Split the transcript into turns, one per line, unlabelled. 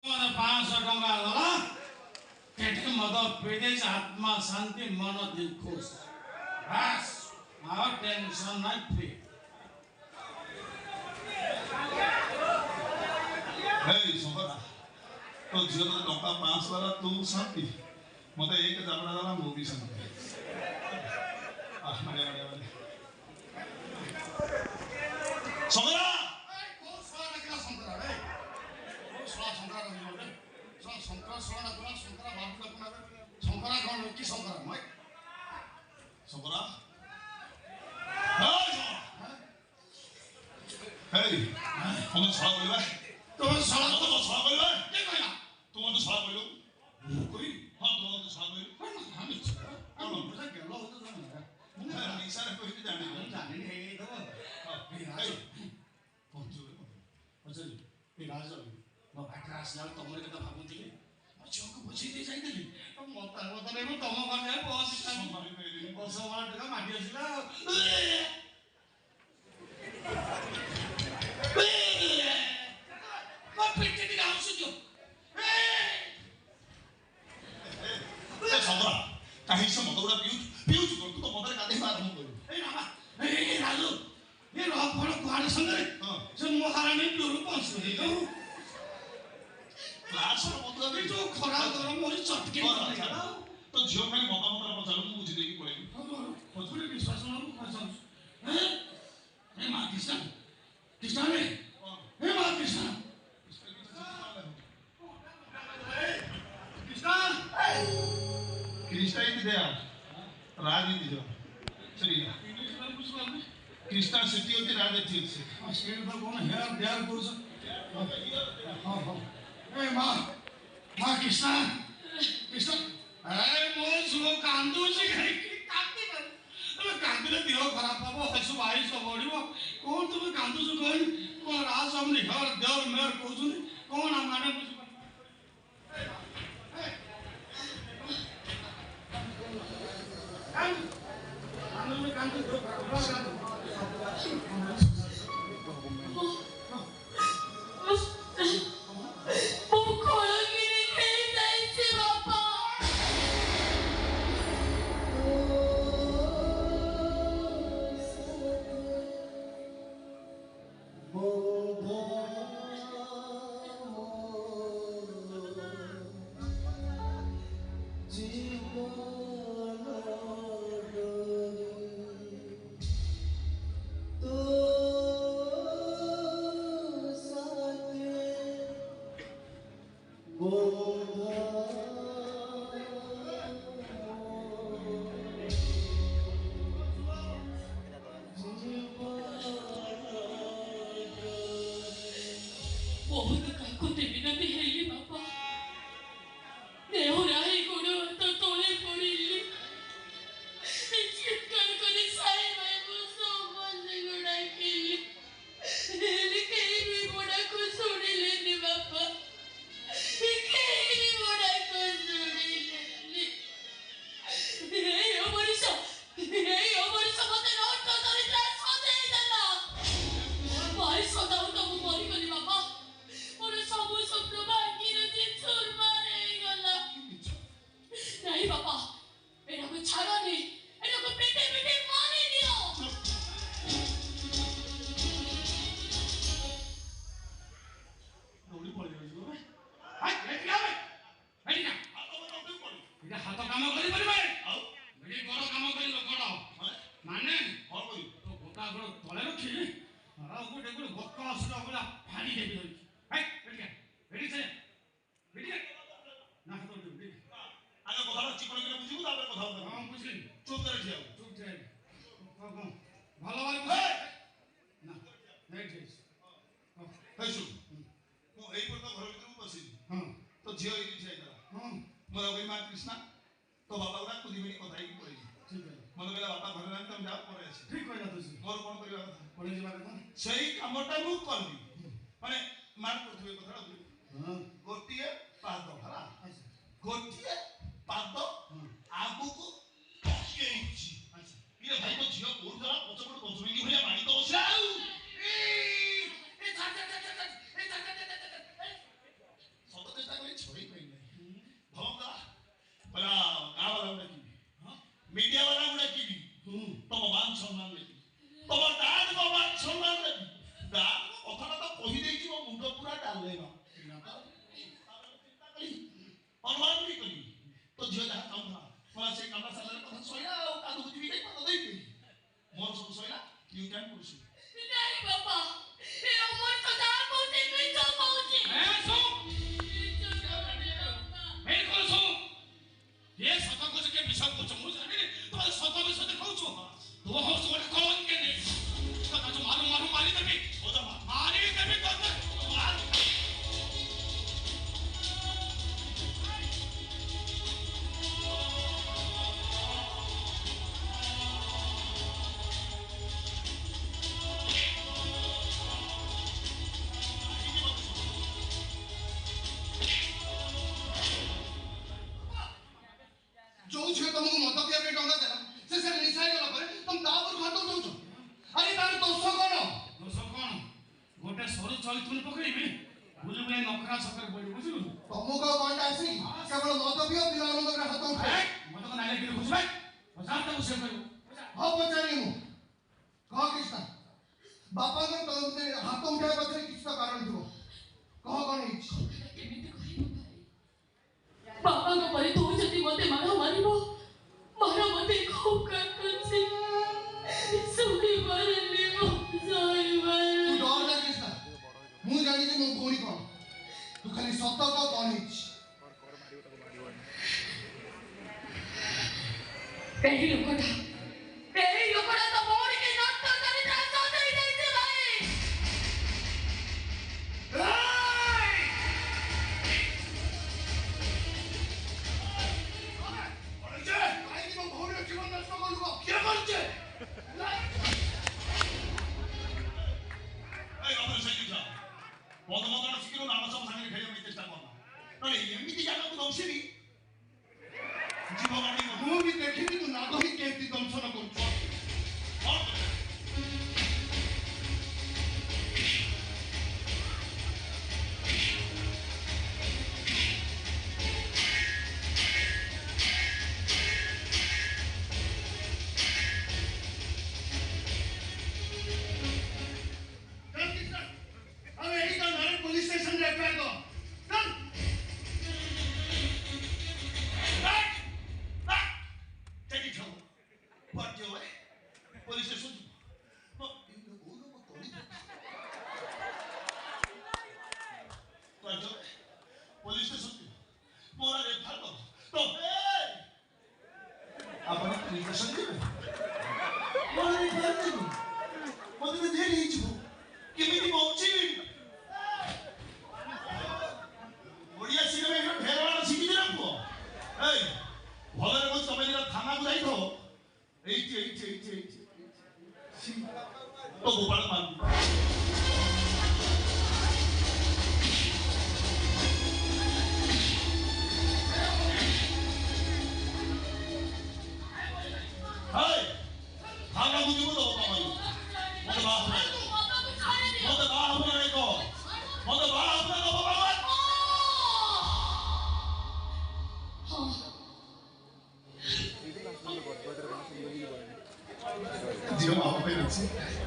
500 ଟଙ୍କା ଗଲା କେଠି ମଦ ପିଇଦେଇଛି ଆତ୍ମା ଶାନ୍ତି ମନ ଖୁସ ବାସ୍ ଆଉ ଟେନସନ୍ ନାହିଁ ଫ୍ରି।
Hey, Sokara, तो झील तो टंका 5 वाला तू शांति मते एक जाबड़ा वाला मूवी शांति मारे Sokara
କୋଉ ଶଳା ଡାକିଲା ଶଙ୍କରା ରେ କୋଉ ଶଳା ଶଙ୍କରା ଡାକିଲା ରେ ଶଙ୍କରା ଶଳା ଡାକିଲା ଶଙ୍କରା ବାବୁଲା କୁନାରେ ଶଙ୍କରା କଣ କି ଶଙ୍କରା ମଇ
Sokara Hey कौन साला बोल रहा है
तो शळा
तो साला बोल रहा है
के कहला
तुम तो साला बोलो
कोई
हां तुम तो साला बोलो
कोण हम कौन बुझा गेलो होतो ना
मैं निशा रे कोई जाने
हम जाने हे तो ए राज
पहुंचो
अजल ए राज म बाटरा आसला तमरे कथा भाबुथिले म झोक बुझी दे जाइतली तो मत रे म तम कर बस बस वाला टका माटी आसिला म पिटे दी आउसु जो
ए Sokara कहीं से मत उड़ा पियो तू तो मदर काटे मार हम बोलो
ए बाबा ए राजू ये रो फड़ कुआड़ संगरे से महारानी प्योर पंस दे तो
क्लास रो मत
ये जो खरा गरम मोर चटके
तो झियो खाली मका मका पचालो मु बुझी देकी पड़ेगी
पछुरे विश्वास न पछन हैं ए मां कृष्ण कृष्ण रे ए मां कृष्ण कृष्ण
कृष्णा ही दे राज ही दे सही कृष्णा सिटी होती राज ठीक से
अस्केल तो कौन है प्यार पुरुष हां हां ए मां कृष्ण कृष्ण ए मो सुनो कांदू छी कांदी तुम कांदले देह खराब हबो हसु भाई सब बढिबो कोन तुम कांदू छु कोन कोन राज हमनी घर देवर मेयर कहउछुनी कोन माने बुझ कांदू दो
बहुत काकुते बिनती हेली बापा देहराही गोड़ तो तोले पड़िली चित्कार करे साई भाई को सोमन गोड़ा केली हेली केही भी गोड़ा को सुनिले नि बापा केही भी गोड़ा को सुनिले हे ओमरिस मते नोट धरि त्रास सदेई देला भाई सदाउ तो मरि गली बापा मोर सब स्वप्न भांगी रे चूरमार हे गला नहीं बापा एरा को छाड़नी एरा को पेटे पेटे मारी दियो
दौड़ी पड़ी गई बे हाय लेट गया बे बैठ जा इधर हाथ काम करी परिबे आउ बड़ी बड़ काम करी गड़ माने
और कोई
तो गोटा गड़ तले रखी आ गोटे गोटे बक्का असला बोला फाड़ी देबी धरी हाय बैठ जा बैठ जा ना हाथ दे
आगे कथा चिकन के बुझिबु तापर कथा होबो
हां बुझली
चुप करे ठिया
चुप जाए हां ভালো ভালো বুঝে না নেট যাইছ
हे सु मु एई पर तो घर भीतर बसी
हां
तो झियो एई छै ता
हां
मोर भाई मां कृष्णा तो बाबा उडा कुदी मिनी कथा ही पड़ी
ठीक है
मन बेला बाबा घर रान तुम जाओ करे अछि
ठीक कहला तुसी
मोर कोन करबा कथा
पड़े जीवा कथा
सही कामटा मु करबी माने मार पृथ्वी कथा
हां
गोटिए पाद भरा
अच्छा
गोटिए पाद आगु को टके इछि
अच्छा
ये भाई को झियो कोन जरा पछपड़ पछुरी भलिया बाणी तो ओसला ए अनुमान नहीं करी तो झील जहाँ काम था वहाँ से कमला साला ने पता सोया और कादू बुद्धि भी नहीं पता नहीं थी मोर सब सोया यू कैन पुरुष
नहीं बाबा ये उम्र तो जा पहुंचे मिचो पहुंचे
बिल्कुल सो ये सता कुछ के विषय कुछ मुझे नहीं तो सता विषय देखो छो तो वो सोच कौन के नहीं सता जो मारू मारी देबी ओ जा मारी देबी तो मार
जो झील तुमको मत पिया पे टंका देला से निशा गला पर तुम तापर घाटो दउछ अरे तार दोष कोन
गोटे सरू चलितुन पकड़ीबी बुली बुली नखरा छकर बोली बुझलु
तुमको कोनटा आसी केवल मत पिया बिना रे हाथ उठे
मत को नाले के बुझबे हजार तक से करू
हां पचारी मु कह कृष्ण बापा ने तुमसे हाथ उठाए पछरे किछ कारण थियो कह कोन इछ
बाबा को परे तो जति मते मारा मारिबो मारा मते खूब काटन से सुनी मारले मो सॉरी मार
तू डर ना कृष्ण मु जानी जे मो कोनी कोन तू खाली सत को कोन इछ
एही लोकड़ा तो मोड़ के नष्ट करे रास्ता दे देते भाई
बहुत मत शिखर नाम सब सामने खेल चेष्टा करना एमती जगह को दंशी जीवन
मु भी देखिनी तू नाग ही केती दंशन करछ पुलिस स्टेशन रे एफआईआर दो चल
take it home what do I police station no you go no police police station मोरा रे फाड़ दो तो आपण पुलिस स्टेशन ଯିବେ मोरा रे फाड़ दो मते देरी ହେଇଯିବ କେମିତି ପହଞ୍ଚିବି ओडिया सिनेमा हिरो ढेरवाड़ा शिखी दिला पुओ ए भलरे को समय दिला थाना को जाई थो एई तो गोपाल मार हाय थाना को जीव तो कमाई मते बाप नहीं को मते बाप नहीं को भगवान Dio, ma